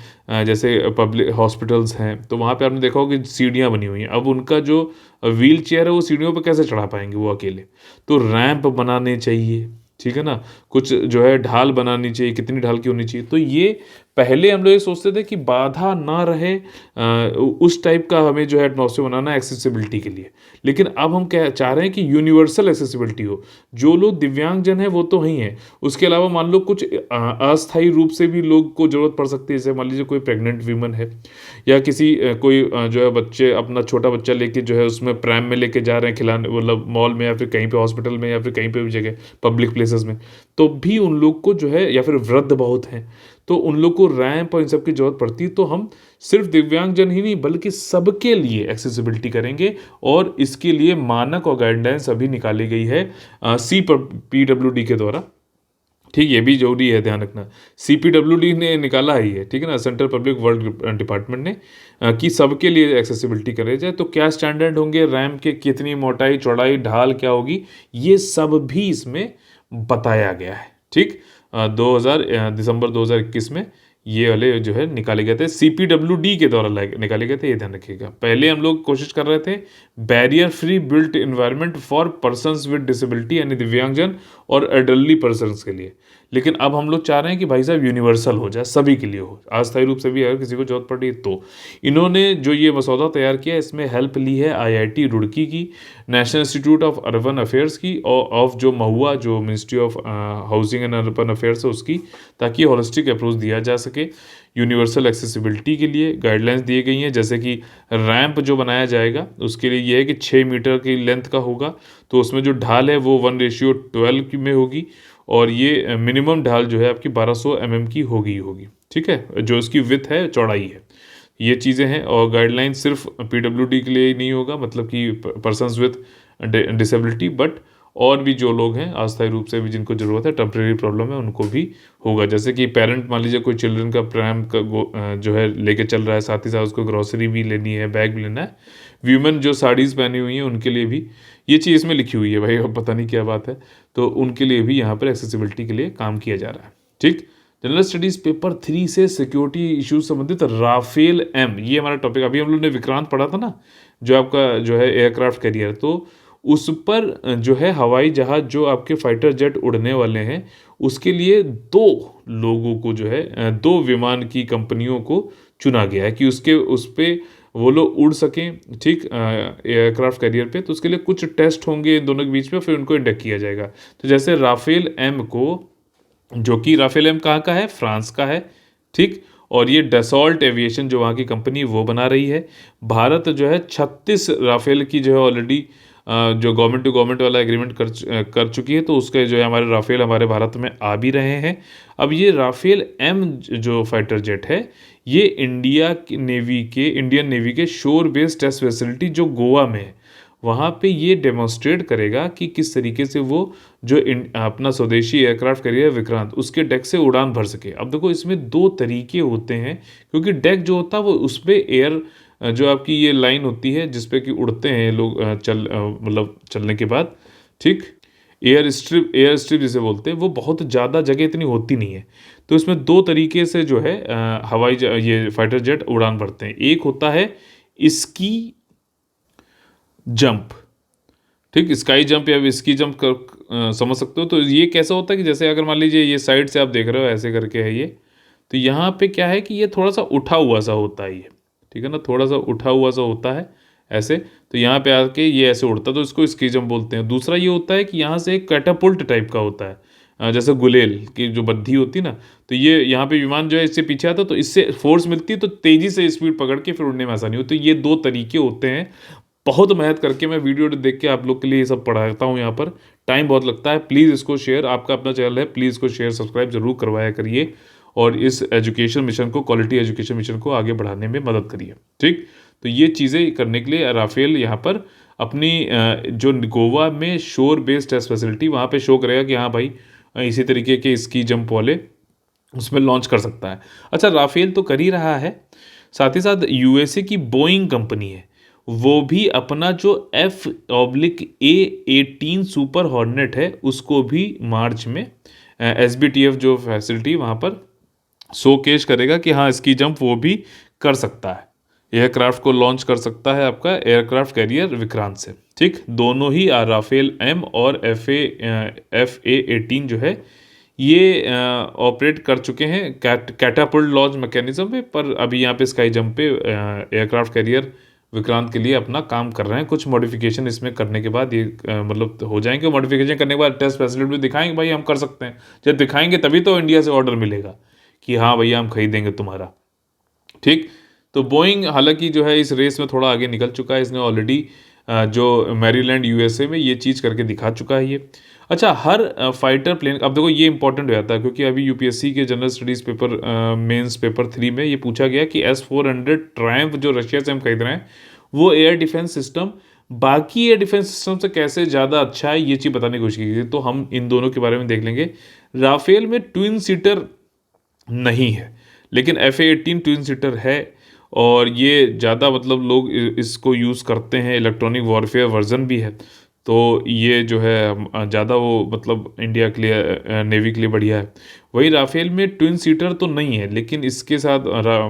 जैसे पब्लिक हॉस्पिटल्स हैं तो वहाँ पे आपने देखा होगा कि सीढ़ियाँ बनी हुई हैं। अब उनका जो व्हील चेयर है वो सीढ़ियों पर कैसे चढ़ा पाएंगे वो अकेले, तो रैंप बनाने चाहिए। ठीक है ना, कुछ जो है ढाल बनानी चाहिए, कितनी ढाल की होनी चाहिए। तो ये पहले हम लोग ये सोचते थे कि बाधा ना रहे, उस टाइप का हमें जो है एटमॉस्फेयर बनाना है एक्सेसिबिलिटी के लिए। लेकिन अब हम क्या चाह रहे हैं कि यूनिवर्सल एक्सेसिबिलिटी हो। जो लोग दिव्यांगजन है वो तो ही हैं, उसके अलावा मान लो कुछ अस्थायी रूप से भी लोग को जरूरत पड़ सकती है। जैसे मान लीजिए कोई प्रेग्नेंट वीमन है या किसी कोई जो है बच्चे अपना छोटा बच्चा लेके जो है उसमें प्रैम में लेके जा रहे हैं खिलाने, मतलब मॉल में या फिर कहीं पे हॉस्पिटल में या फिर कहीं पे भी जगह पब्लिक प्लेसेस में, तो भी उन लोग को जो है, या फिर वृद्ध बहुत हैं तो उन लोग को रैंप और इन सब की जरूरत पड़ती है। तो हम सिर्फ दिव्यांगजन ही नहीं बल्कि सबके लिए एक्सेसिबिलिटी करेंगे और इसके लिए मानक और गाइडलाइंस अभी निकाली गई है CPWD के द्वारा। ठीक, ये भी जरूरी है ध्यान रखना। CPWD ने निकाला ही है, ठीक है ना, सेंट्रल पब्लिक वर्क डिपार्टमेंट ने, कि सबके लिए एक्सेसिबिलिटी करे जाए। तो क्या स्टैंडर्ड होंगे, रैंप के कितनी मोटाई चौड़ाई ढाल क्या होगी, ये सब भी इसमें बताया गया है। ठीक। 2000 दिसंबर 2021 में ये वाले जो है निकाले गए थे, CPWD के द्वारा निकाले गए थे, ये ध्यान रखिएगा। पहले हम लोग कोशिश कर रहे थे barrier free built environment for persons with disability, यानी दिव्यांगजन और एडल्टली पर्सन्स के लिए। लेकिन अब हम लोग चाह रहे हैं कि भाई साहब यूनिवर्सल हो जाए, सभी के लिए हो, अस्थायी रूप से भी अगर किसी को जरूरत पड़ रही है तो। इन्होंने जो ये मसौदा तैयार किया इसमें हेल्प ली है IIT रुड़की की, national institute of urban affairs की, और ऑफ जो महुआ जो ministry of housing and urban affairs है उसकी, ताकि होलिस्टिक अप्रोच दिया जा सके। यूनिवर्सल एक्सेसिबिलिटी के लिए गाइडलाइंस दी गई हैं, जैसे कि रैंप जो बनाया जाएगा उसके लिए ये है कि 6 मीटर की लेंथ का होगा, तो उसमें जो ढाल है वो 1:12 में होगी, और ये मिनिमम ढाल जो है आपकी 1200 mm की होगी। ठीक है, जो इसकी विथ है, चौड़ाई है, ये चीज़ें हैं। और गाइडलाइन सिर्फ PWD के लिए ही नहीं होगा, मतलब कि पर्सन्स विथ डिसेबिलिटी, बट और भी जो लोग हैं अस्थायी रूप से भी जिनको ज़रूरत है, टेम्प्रेरी प्रॉब्लम है, उनको भी होगा। जैसे कि पेरेंट मान लीजिए कोई चिल्ड्रन का प्रैम का जो है लेके चल रहा है, साथ ही साथ उसको ग्रॉसरी भी लेनी है, बैग भी लेना है। वीमेन जो साड़ीज़ पहनी हुई हैं उनके लिए भी ये चीज़ इसमें लिखी हुई है भाई, अब पता नहीं क्या बात है, तो उनके लिए भी यहाँ पर एक्सेसिबिलिटी के लिए काम किया जा रहा है। ठीक। जनरल स्टडीज पेपर 3 से सिक्योरिटी इश्यूज संबंधित राफेल M, ये हमारा टॉपिक। अभी हम लोग ने विक्रांत पढ़ा था ना, जो आपका जो है एयरक्राफ्ट कैरियर, तो उस पर जो है हवाई जहाज जो आपके फाइटर जेट उड़ने वाले हैं उसके लिए दो लोगों को जो है दो विमान की कंपनियों को चुना गया है कि उस पे वो लोग उड़ सकें। ठीक, एयरक्राफ्ट कैरियर पे, तो उसके लिए कुछ टेस्ट होंगे इन दोनों के बीच में, फिर उनको इंडक्ट किया जाएगा। तो जैसे राफेल M को, जो कि राफेल M कहाँ का है, फ्रांस का है। ठीक, और ये डसॉल्ट एविएशन जो वहाँ की कंपनी वो बना रही है। भारत जो है 36 राफेल की जो है ऑलरेडी जो गवर्नमेंट टू गवर्नमेंट वाला एग्रीमेंट कर चुकी है, तो उसके जो है हमारे राफेल हमारे भारत में आ भी रहे हैं। अब ये राफेल M जो फाइटर जेट है, ये इंडियन नेवी के शोर बेस्ड टेस्ट फैसिलिटी जो गोवा में है, वहाँ पे ये डेमोन्स्ट्रेट करेगा कि किस तरीके से वो जो अपना स्वदेशी एयरक्राफ्ट कैरियर विक्रांत उसके डेक से उड़ान भर सके। अब देखो इसमें दो तरीके होते हैं, क्योंकि डेक जो होता है वो उस पर एयर जो आपकी ये लाइन होती है जिसपे कि उड़ते हैं लोग मतलब चलने के बाद। ठीक, एयर स्ट्रिप जिसे बोलते हैं, वो बहुत ज़्यादा जगह इतनी होती नहीं है। तो इसमें दो तरीके से जो है ये फाइटर जेट उड़ान भरते हैं। एक होता है स्की जंप, ठीक, स्काई जंप या स्की जंप समझ सकते हो। तो ये कैसा होता है कि जैसे अगर मान लीजिए ये साइड से आप देख रहे हो ऐसे करके है ये, तो यहाँ पे क्या है कि ये थोड़ा सा उठा हुआ सा होता है ये, ठीक है ना, थोड़ा सा उठा हुआ सा होता है ऐसे। तो यहाँ पे आके ये ऐसे उड़ता है, तो इसको स्कीजम बोलते हैं। दूसरा ये होता है कि यहाँ से एक कैटापुल्ट टाइप का होता है, जैसे गुलेल की जो बद्धी होती है ना, तो ये यहाँ पे विमान जो है इससे पीछे आता है, तो इससे फोर्स मिलती है, तो तेजी से स्पीड पकड़ के फिर उड़ने में आसानी होती है। तो ये दो तरीके होते हैं। बहुत मेहनत करके मैं वीडियो देख के आप लोग के लिए ये सब पढ़ाता हूँ यहाँ पर, टाइम बहुत लगता है। प्लीज़ इसको शेयर, आपका अपना चैनल है, प्लीज़ इसको शेयर सब्सक्राइब जरूर करवाया करिए और इस एजुकेशन मिशन को, क्वालिटी एजुकेशन मिशन को आगे बढ़ाने में मदद करिए, ठीक। तो ये चीज़ें करने के लिए राफेल यहाँ पर अपनी जो गोवा में शोर बेस्ड टेस्ट फैसिलिटी, वहाँ पे शो करेगा कि हाँ भाई इसी तरीके के स्की जंप वाले उसमें लॉन्च कर सकता है। अच्छा, राफेल तो कर ही रहा है, साथ ही साथ यूएसए की बोइंग कंपनी है, वो भी अपना जो F/A-18 सुपर हॉर्नेट है उसको भी मार्च में SBTF जो फैसिलिटी वहाँ पर शोकेश करेगा कि हाँ इसकी जंप वो भी कर सकता है, एयरक्राफ्ट को लॉन्च कर सकता है आपका एयरक्राफ्ट कैरियर विक्रांत से, ठीक। दोनों ही राफेल M और FA-18 जो है ये ऑपरेट कर चुके हैं कैटापुल्ट लॉन्च मैकेनिज्म पे, पर अभी यहाँ पे स्काई जंप पे एयरक्राफ्ट कैरियर विक्रांत के लिए अपना काम कर रहे हैं। कुछ मॉडिफिकेशन इसमें करने के बाद ये मतलब हो जाएंगे। मॉडिफिकेशन करने के बाद टेस्ट फैसिलिटी भी दिखाएंगे, भाई हम कर सकते हैं। जब दिखाएंगे तभी तो इंडिया से ऑर्डर मिलेगा कि हाँ भैया हम खरीदेंगे तुम्हारा, ठीक। तो बोइंग हालांकि जो है इस रेस में थोड़ा आगे निकल चुका है, इसने ऑलरेडी जो मैरीलैंड यूएसए में ये चीज़ करके दिखा चुका है ये। अच्छा, हर फाइटर प्लेन, अब देखो ये इंपॉर्टेंट हो जाता है क्योंकि अभी यूपीएससी के general studies paper mains paper 3 में ये पूछा गया कि S-400 ट्रायम्फ जो रशिया से हम खरीद रहे हैं वो एयर डिफेंस सिस्टम बाकी एयर डिफेंस सिस्टम से कैसे ज़्यादा अच्छा है, ये चीज़ बताने की कोशिश की गई। तो हम इन दोनों के बारे में देख लेंगे। राफेल में ट्विन सीटर नहीं है, लेकिन FA-18 ट्विन सीटर है और ये ज़्यादा मतलब लोग इसको यूज़ करते हैं, इलेक्ट्रॉनिक वॉरफेयर वर्जन भी है। तो ये जो है ज़्यादा वो मतलब इंडिया के लिए, नेवी के लिए बढ़िया है। वही राफेल में ट्विन सीटर तो नहीं है, लेकिन इसके साथ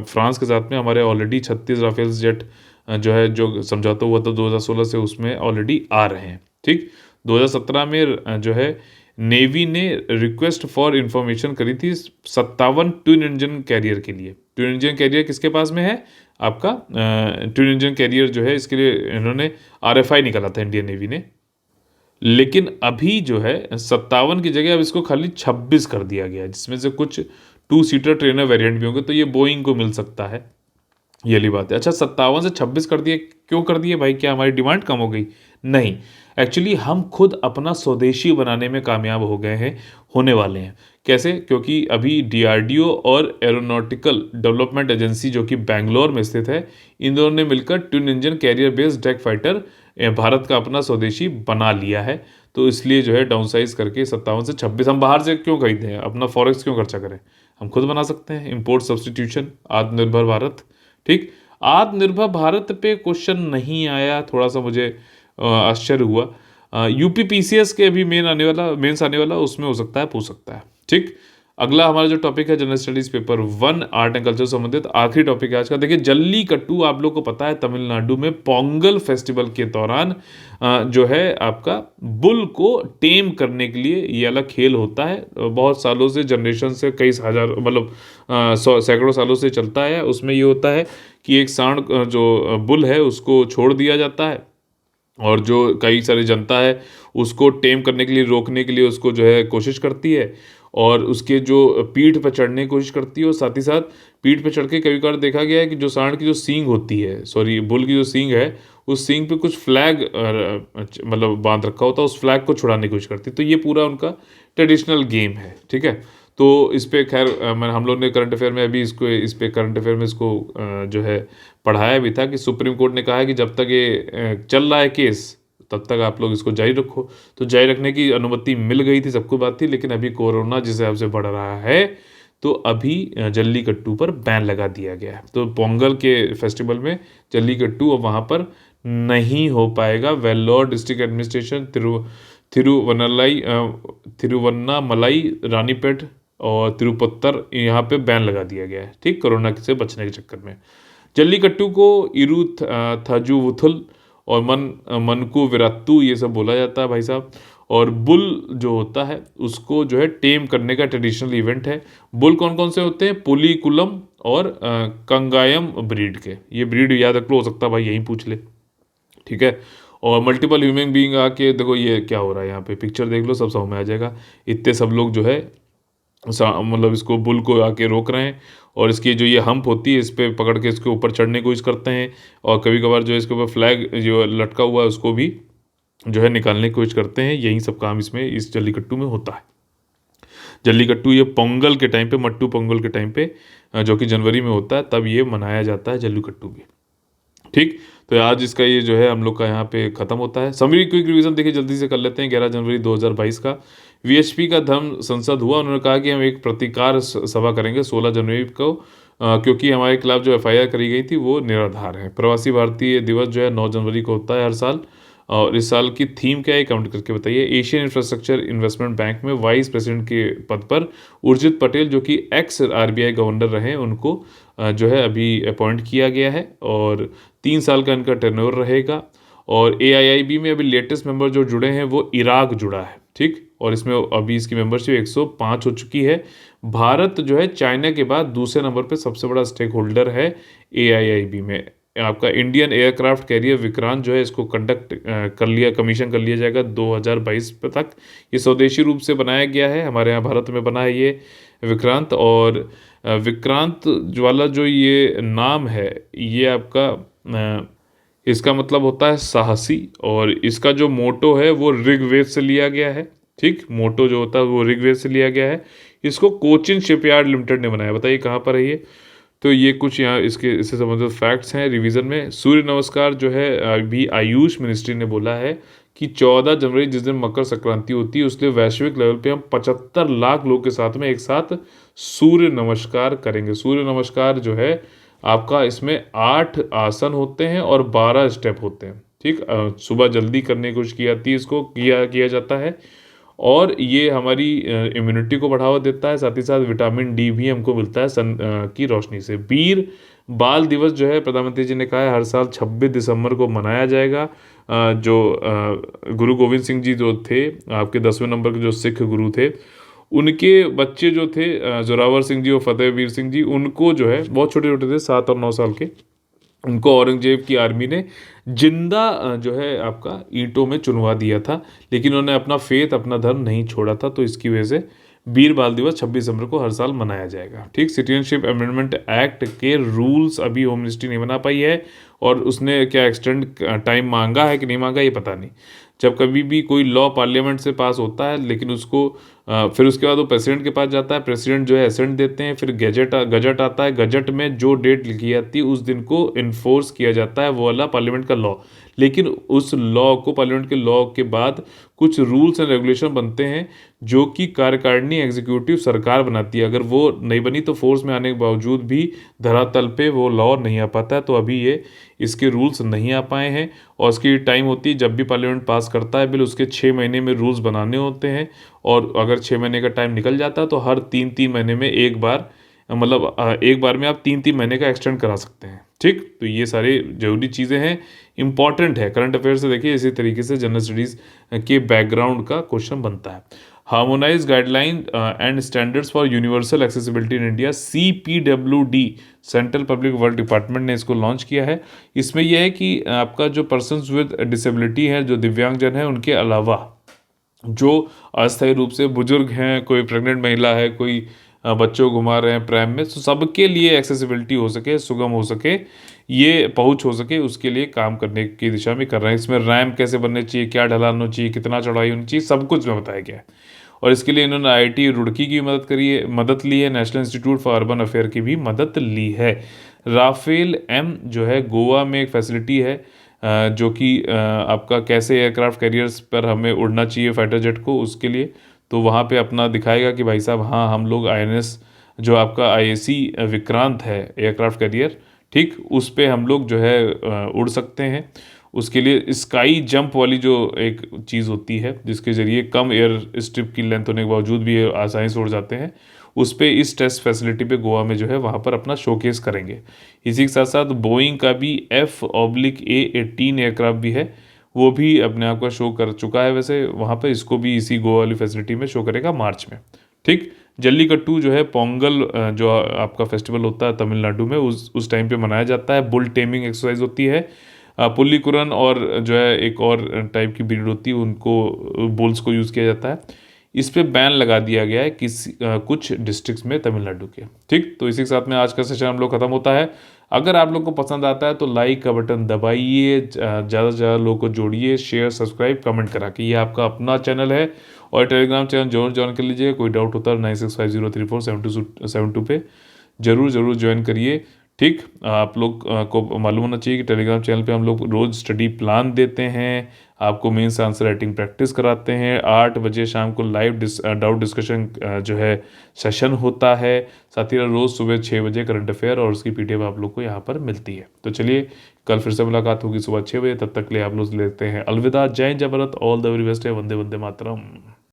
फ्रांस के साथ में हमारे ऑलरेडी 36 राफेल जेट जो है जो समझौता हुआ था 2016 से, उसमें ऑलरेडी आ रहे हैं, ठीक। 2017 में जो है नेवी ने रिक्वेस्ट फॉर इंफॉर्मेशन करी थी 57 ट्विन इंजन कैरियर के लिए। ट्विन इंजन कैरियर किसके पास में है आपका, ट्विन इंजन कैरियर जो है इसके लिए इन्होंने RFI निकाला था इंडियन नेवी ने, लेकिन अभी जो है 57 की जगह अब इसको खाली 26 कर दिया गया है, जिसमें से कुछ 2 सीटर ट्रेनर वेरिएंट भी होंगे। तो ये बोइंग को मिल सकता है, ये वाली बात है। अच्छा, 57 से 26 कर दिए, क्यों कर दिए भाई, क्या हमारी डिमांड कम हो गई? नहीं, एक्चुअली हम खुद अपना स्वदेशी बनाने में कामयाब हो गए हैं, होने वाले हैं। कैसे? क्योंकि अभी DRDO और एरोनॉटिकल डेवलपमेंट एजेंसी जो कि बेंगलोर में स्थित है, इन दोनों ने मिलकर twin engine career based jet fighter Bharat का अपना स्वदेशी बना लिया है। तो इसलिए जो है डाउन साइज करके 57 से 26, हम बाहर से क्यों खरीदें, अपना फॉरेक्स क्यों खर्चा करें, हम खुद बना सकते हैं। इम्पोर्ट सब्सटीट्यूशन, आत्मनिर्भर भारत, ठीक। आत्मनिर्भर भारत पे क्वेश्चन नहीं आया, थोड़ा सा मुझे आश्चर्य हुआ। UPPCS के अभी मेंस आने वाला उसमें हो सकता है, पूछ सकता है, ठीक। अगला हमारा जो टॉपिक है general studies paper 1 art and culture संबंधित आखिरी टॉपिक है आज का। देखिए, जल्लीकट्टू आप लोग को पता है तमिलनाडु में पोंगल फेस्टिवल के दौरान जो है आपका बुल को टेम करने के लिए ये अलग खेल होता है। बहुत सालों से, जनरेशन से, कई हजार मतलब सैकड़ों सालों से चलता है। उसमें ये होता है कि एक सांड जो बुल है उसको छोड़ दिया जाता है और जो कई सारी जनता है उसको टेम करने के लिए, रोकने के लिए उसको जो है कोशिश करती है और उसके जो पीठ पर चढ़ने की कोशिश करती है। और साथ ही साथ पीठ पर चढ़ के कई बार देखा गया है कि जो सांड की जो सींग होती है, सॉरी बुल की जो सींग है, उस सींग पे कुछ फ्लैग मतलब बांध रखा होता है, उस फ्लैग को छुड़ाने की कोशिश करती है। तो ये पूरा उनका ट्रेडिशनल गेम है, ठीक है। तो इस पे खैर हम लोग ने करंट अफेयर में अभी इसको, इस पे करंट अफेयर में इसको जो है पढ़ाया भी था कि सुप्रीम कोर्ट ने कहा है कि जब तक ये चल रहा है केस तब तक आप लोग इसको जारी रखो। तो जारी रखने की अनुमति मिल गई थी, सबको बात थी, लेकिन अभी कोरोना जिस हिसाब से बढ़ रहा है तो अभी जल्लीकट्टू पर बैन लगा दिया गया है। तो पोंगल के फेस्टिवल में जल्लीकट्टू अब वहाँ पर नहीं हो पाएगा। वेल्लोर डिस्ट्रिक्ट एडमिनिस्ट्रेशन, तिरुवन्नामलाई, रानीपेट और तिरुपत्तर, यहाँ पे बैन लगा दिया गया है, ठीक, कोरोना से बचने के चक्कर में। जल्लीकट्टू को इरू थाजुवुथुल और मनकू विरात्तू ये सब बोला जाता है भाई साहब। और बुल जो होता है उसको जो है टेम करने का ट्रेडिशनल इवेंट है। बुल कौन कौन से होते हैं? पुलिकुलम और कंगायम ब्रीड के। ये ब्रीड याद रख लो, हो सकता है भाई यहीं पूछ ले, ठीक है। और मल्टीपल ह्यूमन बीइंग आके देखो ये क्या हो रहा है, यहाँ पे पिक्चर देख लो, सब समझ में आ जाएगा। इतने सब लोग जो है मतलब इसको बुल को आके रोक रहे हैं, और इसकी जो ये हम्प होती है इस पे पकड़ के इसके ऊपर चढ़ने की कोशिश करते हैं, और कभी कभार जो है इसके ऊपर फ्लैग जो लटका हुआ है उसको भी जो है निकालने की कोशिश करते हैं। यही सब काम इसमें इस जल्लीकट्टू में होता है। जल्लीकट्टू ये पोंगल के टाइम पे, मट्टू पोंगल के टाइम पे जो कि जनवरी में होता है, तब ये मनाया जाता है जल्लीकट्टू भी, ठीक। तो आज इसका ये जो है हम लोग का यहाँ पे खत्म होता है। समरी क्विक रिवीजन देखिए जल्दी से कर लेते हैं। 11 जनवरी 2022 का वीएचपी का धर्म संसद हुआ। उन्होंने कहा कि हम एक प्रतिकार सभा करेंगे 16 जनवरी को, क्योंकि हमारे खिलाफ जो एफआईआर करी गई थी वो निराधार है। प्रवासी भारतीय दिवस जो है 9 जनवरी को होता है हर साल। और इस साल की थीम क्या है, काउंट करके बताइए। एशियन इंफ्रास्ट्रक्चर इन्वेस्टमेंट बैंक में वाइस प्रेसिडेंट के पद पर उर्जित पटेल, जो कि एक्स आरबीआई गवर्नर रहे हैं, उनको जो है अभी अपॉइंट किया गया है, और 3 साल का इनका टर्नओवर रहेगा। और एआईआईबी में अभी लेटेस्ट मेंबर जो जुड़े हैं वो इराक जुड़ा है, ठीक। और इसमें अभी इसकी मेंबरशिप 105 हो चुकी है। भारत जो है चाइना के बाद दूसरे नंबर पे सबसे बड़ा स्टेक होल्डर है एआईआईबी में। आपका इंडियन एयरक्राफ्ट कैरियर विक्रांत जो है इसको कंडक्ट कमीशन कर लिया जाएगा 2022 पे तक। ये स्वदेशी रूप से बनाया गया है, हमारे यहाँ भारत में बना है ये विक्रांत। और विक्रांत वाला जो ये नाम है ये आपका इसका मतलब होता है साहसी, और इसका जो मोटो है वो ऋग्वेद से लिया गया है, ठीक। मोटो जो होता है वो ऋग्वेद से लिया गया है। इसको कोचिन शिपयार्ड लिमिटेड ने बनाया। बताइए कहाँ पर है ये? तो ये कुछ यहाँ इससे संबंधित फैक्ट्स हैं रिवीजन में। सूर्य नमस्कार जो है अभी आयुष मिनिस्ट्री ने बोला है कि 14 जनवरी जिस दिन मकर संक्रांति होती है उसके लिए वैश्विक लेवल पे हम 75 लाख लोग के साथ में एक साथ सूर्य नमस्कार करेंगे। सूर्य नमस्कार जो है आपका इसमें 8 आसन होते हैं और 12 स्टेप होते हैं, ठीक। सुबह जल्दी करने की कोशिश की जाती है, इसको किया जाता है, और ये हमारी इम्यूनिटी को बढ़ावा देता है। साथ ही साथ विटामिन डी भी हमको मिलता है सन की रोशनी से। वीर बाल दिवस जो है प्रधानमंत्री जी ने कहा है हर साल 26 दिसंबर को मनाया जाएगा। जो गुरु गोविंद सिंह जी जो थे आपके 10वें नंबर के जो सिख गुरु थे, उनके बच्चे जो थे जोरावर सिंह जी और फतेहवीर सिंह जी, उनको जो है बहुत छोटे छोटे थे 7 और 9 साल के, उनको औरंगजेब की आर्मी ने जिंदा जो है आपका ईंटों में चुनवा दिया था, लेकिन उन्होंने अपना फेथ अपना धर्म नहीं छोड़ा था। तो इसकी वजह से वीर बाल दिवस 26 दिसंबर को हर साल मनाया जाएगा, ठीक। सिटीजनशिप अमेंडमेंट एक्ट के रूल्स अभी होम मिनिस्ट्री नहीं बना पाई है, और उसने क्या एक्सटेंड टाइम मांगा है कि नहीं मांगा ये पता नहीं। जब कभी भी कोई लॉ पार्लियामेंट से पास होता है, लेकिन उसको फिर उसके बाद वो प्रेसिडेंट के पास जाता है, प्रेसिडेंट जो है एसेंट देते हैं, फिर गजट आता है, गजट में जो डेट लिखी जाती है उस दिन को इन्फोर्स किया जाता है वो वाला पार्लियामेंट का लॉ। लेकिन उस लॉ को, पार्लियामेंट के लॉ के बाद कुछ रूल्स एंड रेगुलेशन बनते हैं जो कि कार्यकारिणी एग्जीक्यूटिव सरकार बनाती है। अगर वो नहीं बनी तो फोर्स में आने के बावजूद भी धरातल पे वो लॉ नहीं आ पाता है। तो अभी ये इसके रूल्स नहीं आ पाए हैं, और उसकी टाइम होती है जब भी पार्लियामेंट पास करता है बिल उसके 6 महीने में रूल्स बनाने होते हैं, और अगर 6 महीने का टाइम निकल जाता है तो हर 3-3 महीने में एक बार, मतलब एक बार में आप 3-3 महीने का एक्सटेंड करा सकते हैं, ठीक। तो ये सारी जरूरी चीज़ें हैं, इंपॉर्टेंट है। करंट अफेयर से देखिए इसी तरीके से जनरल स्टडीज़ के बैकग्राउंड का क्वेश्चन बनता है। Harmonise guideline and standards for universal accessibility in India, CPWD, central public work department ने इसको लॉन्च किया है। इसमें यह है कि आपका जो पर्सन्स विद डिसेबिलिटी है, जो दिव्यांगजन है, उनके अलावा जो अस्थायी रूप से बुजुर्ग हैं, कोई प्रेग्नेंट महिला है, कोई बच्चों को घुमा रहे हैं प्रैम में, तो सबके लिए एक्सेसिबिलिटी हो सके, सुगम हो सके, ये पहुंच हो सके, उसके लिए काम करने की दिशा में कर रहे हैं। इसमें रैम्प कैसे बनने चाहिए, क्या ढलान होनी चाहिए, कितना चौड़ाई होनी चाहिए, सब कुछ में बताया गया है। और इसके लिए इन्होंने IIT रुड़की की मदद ली है, national institute for urban affair की भी मदद ली है। राफेल M जो है गोवा में एक फैसिलिटी है, जो कि आपका कैसे एयरक्राफ्ट कैरियर्स पर हमें उड़ना चाहिए फाइटर जेट को, उसके लिए तो वहाँ पे अपना दिखाएगा कि भाई साहब हाँ हम लोग INS जो आपका IAC विक्रांत है एयरक्राफ्ट कैरियर, ठीक, उस पे हम लोग जो है उड़ सकते हैं। उसके लिए स्काई जंप वाली जो एक चीज़ होती है जिसके ज़रिए कम एयर स्ट्रिप की लेंथ होने के बावजूद भी ये आसानी से उड़ जाते हैं, उस पे इस टेस्ट फैसिलिटी पे गोवा में जो है वहाँ पर अपना शोकेस करेंगे। इसी के साथ साथ बोइंग का भी F/A-18 एयरक्राफ्ट भी है, वो भी अपने आप का शो कर चुका है वैसे वहाँ पे, इसको भी इसी गोवा वाली फैसिलिटी में शो करेगा मार्च में। ठीक। जल्लीकट्टू जो है पोंगल जो आपका फेस्टिवल होता है तमिलनाडु में, उस टाइम पे मनाया जाता है। बुल टेमिंग एक्सरसाइज होती है। पुल्लीकुरन और जो है एक और टाइप की ब्रीड होती है, उनको बुल्स को यूज़ किया जाता है। इस पे बैन लगा दिया गया है किसी कुछ डिस्ट्रिक्ट्स में तमिलनाडु के। ठीक। तो इसी के साथ में आज का सेशन हम लोग खत्म होता है। अगर आप लोग को पसंद आता है तो लाइक का बटन दबाइए, ज़्यादा से ज़्यादा लोगों को जोड़िए, शेयर सब्सक्राइब कमेंट करा के। ये आपका अपना चैनल है और टेलीग्राम चैनल जरूर ज्वाइन कर लीजिए। कोई डाउट होता है 9650347272 पे ज़रूर ज़रूर ज्वाइन करिए। ठीक। आप लोग को मालूम होना चाहिए कि टेलीग्राम चैनल पे हम लोग रोज़ स्टडी प्लान देते हैं, आपको मेंस आंसर राइटिंग प्रैक्टिस कराते हैं। 8 बजे शाम को लाइव डाउट डिस्कशन जो है सेशन होता है। साथ ही रोज़ सुबह 6 बजे करंट अफेयर और उसकी पीडीएफ आप लोग को यहाँ पर मिलती है। तो चलिए कल फिर से मुलाकात होगी सुबह 6 बजे। तब तक के लिए आप लोग लेते हैं अलविदा। जय हिंद, जय Bharat, all the very best है। वंदे वंदे मातरम।